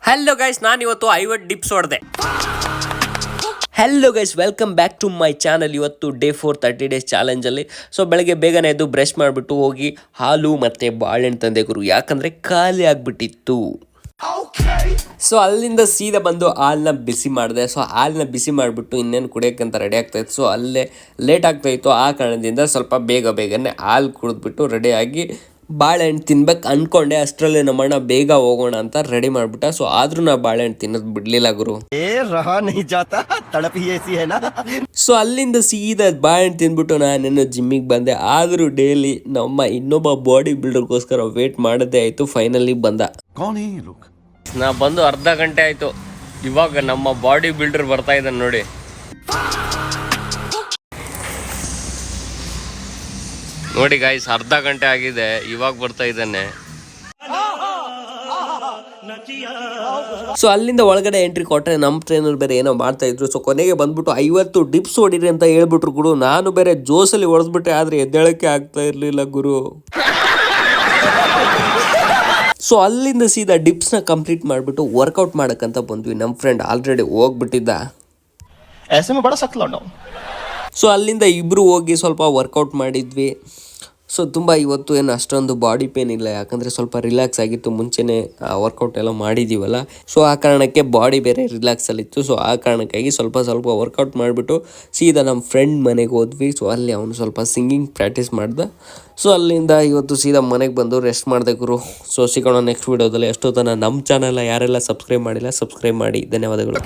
Hello guys, ನಾನು ಇವತ್ತು 50 dips ಹೊಡೆದೆ. Hello guys, welcome back to my channel. ಇವತ್ತು ಡೇ 4 30 ಡೇಸ್ ಚಾಲೆಂಜಲ್ಲಿ. ಸೊ ಬೆಳಗ್ಗೆ ಬೇಗನೆ ಎದ್ದು ಬ್ರಷ್ ಮಾಡಿಬಿಟ್ಟು ಹೋಗಿ ಹಾಲು ಮತ್ತು ಬಾಳೆಹಣ್ಣು ತಂದೆ ಗುರು, ಯಾಕಂದರೆ ಖಾಲಿ ಆಗಿಬಿಟ್ಟಿತ್ತು. ಸೊ ಅಲ್ಲಿಂದ ಸೀದಾ ಬಂದು ಹಾಲನ್ನ ಬಿಸಿ ಮಾಡಿದೆ. ಸೊ ಹಾಲನ್ನ ಬಿಸಿ ಮಾಡಿಬಿಟ್ಟು ಇನ್ನೇನು ಕುಡಿಯೋಕ್ಕಂತ ರೆಡಿ ಆಗ್ತಾಯಿತ್ತು. ಸೊ ಅಲ್ಲೇ ಲೇಟ್ ಆಗ್ತಾಯಿತ್ತು. ಆ ಕಾರಣದಿಂದ ಸ್ವಲ್ಪ ಬೇಗನೆ ಹಾಲು ಕುಡಿದ್ಬಿಟ್ಟು ರೆಡಿಯಾಗಿ ಬಾಳೆಹಣ್ಣು ತಿನ್ಬೇಕು ಅಂದ್ಕೊಂಡೆ. ಅಷ್ಟರಲ್ಲಿ ನಮ್ಮಣ್ಣ ಬೇಗ ಹೋಗೋಣ ಅಂತ ರೆಡಿ ಮಾಡಿಬಿಟ್ಟ. ಸೊ ಆದ್ರೂ ನಾ ಬಾಳೆಹಣ್ಣು ತಿನ್ನೋದು ಬಿಡಲಿಲ್ಲ ಗುರು. ಸೊ ಅಲ್ಲಿಂದ ಸೀದಾ ಬಾಳೆಹಣ್ಣು ತಿಂದ್ಬಿಟ್ಟು ನಾನೇನು ಜಿಮ್ಮಿಗೆ ಬಂದೆ. ಆದರೂ ಡೈಲಿ ನಮ್ಮ ಇನ್ನೊಬ್ಬ ಬಾಡಿ ಬಿಲ್ಡರ್ಗೋಸ್ಕರ ವೇಟ್ ಮಾಡೋದೇ ಆಯಿತು. ಫೈನಲಿ ಬಂದ. ನಾ ಬಂದು ಅರ್ಧ ಗಂಟೆ ಆಯಿತು. ಇವಾಗ ನಮ್ಮ ಬಾಡಿ ಬಿಲ್ಡರ್ ಬರ್ತಾ ಇದ್ದಾನೆ ನೋಡಿ. ನೋಡಿ ಗಾಯ್ಸ್, ಅರ್ಧ ಗಂಟೆ ಆಗಿದೆ, ಇವಾಗ ಬರ್ತಾ ಇದ್ದಾನೆ. ಸೊ ಅಲ್ಲಿಂದ ಒಳಗಡೆ ಎಂಟ್ರಿ ಕೊಟ್ಟರೆ ನಮ್ಮ ಟ್ರೈನರ್ ಬೇರೆ ಏನೋ ಮಾಡ್ತಾ ಇದ್ರು. ಸೊ ಕೊನೆಗೆ ಬಂದ್ಬಿಟ್ಟು 50 ಡಿಪ್ಸ್ ಹೊಡಿರಿ ಅಂತ ಹೇಳ್ಬಿಟ್ರು ಗುರು. ನಾನು ಬೇರೆ ಜೋಸಲ್ಲಿ ಹೊಡೆದ್ಬಿಟ್ಟೆ, ಆದರೆ ಎದ್ದೇಳಕ್ಕೆ ಆಗ್ತಾ ಇರಲಿಲ್ಲ ಗುರು. ಸೊ ಅಲ್ಲಿಂದ ಸೀದಾ ಡಿಪ್ಸ್ನ ಕಂಪ್ಲೀಟ್ ಮಾಡಿಬಿಟ್ಟು ವರ್ಕೌಟ್ ಮಾಡೋಕ್ಕಂತ ಬಂದ್ವಿ. ನಮ್ಮ ಫ್ರೆಂಡ್ ಆಲ್ರೆಡಿ ಹೋಗ್ಬಿಟ್ಟಿದ್ದ. ಸೊ ಅಲ್ಲಿಂದ ಇಬ್ಬರು ಹೋಗಿ ಸ್ವಲ್ಪ ವರ್ಕೌಟ್ ಮಾಡಿದ್ವಿ. ಸೊ ತುಂಬ ಇವತ್ತು ಏನು ಅಷ್ಟೊಂದು ಬಾಡಿ ಪೇನ್ ಇಲ್ಲ, ಯಾಕಂದರೆ ಸ್ವಲ್ಪ ರಿಲ್ಯಾಕ್ಸ್ ಆಗಿತ್ತು. ಮುಂಚೆನೇ ವರ್ಕೌಟ್ ಎಲ್ಲ ಮಾಡಿದ್ದೀವಲ್ಲ, ಸೊ ಆ ಕಾರಣಕ್ಕೆ ಬಾಡಿ ಬೇರೆ ರಿಲ್ಯಾಕ್ಸಲ್ಲಿತ್ತು. ಸೊ ಆ ಕಾರಣಕ್ಕಾಗಿ ಸ್ವಲ್ಪ ವರ್ಕೌಟ್ ಮಾಡಿಬಿಟ್ಟು ಸೀದಾ ನಮ್ಮ ಫ್ರೆಂಡ್ ಮನೆಗೆ ಹೋದ್ವಿ. ಸೊ ಅಲ್ಲಿ ಅವನು ಸ್ವಲ್ಪ ಸಿಂಗಿಂಗ್ ಪ್ರಾಕ್ಟೀಸ್ ಮಾಡ್ದೆ. ಸೊ ಅಲ್ಲಿಂದ ಇವತ್ತು ಸೀದಾ ಮನೆಗೆ ಬಂದು ರೆಸ್ಟ್ ಮಾಡಿದೆ ಗುರು. ಸೊ ಸಿಗೋಣ ನೆಕ್ಸ್ಟ್ ವೀಡಿಯೋದಲ್ಲಿ. ಎಷ್ಟೋ ತನಕ ನಮ್ಮ ಚಾನಲ್ ಯಾರೆಲ್ಲ ಸಬ್ಸ್ಕ್ರೈಬ್ ಮಾಡಿಲ್ಲ, ಸಬ್ಸ್ಕ್ರೈಬ್ ಮಾಡಿ. ಧನ್ಯವಾದಗಳು.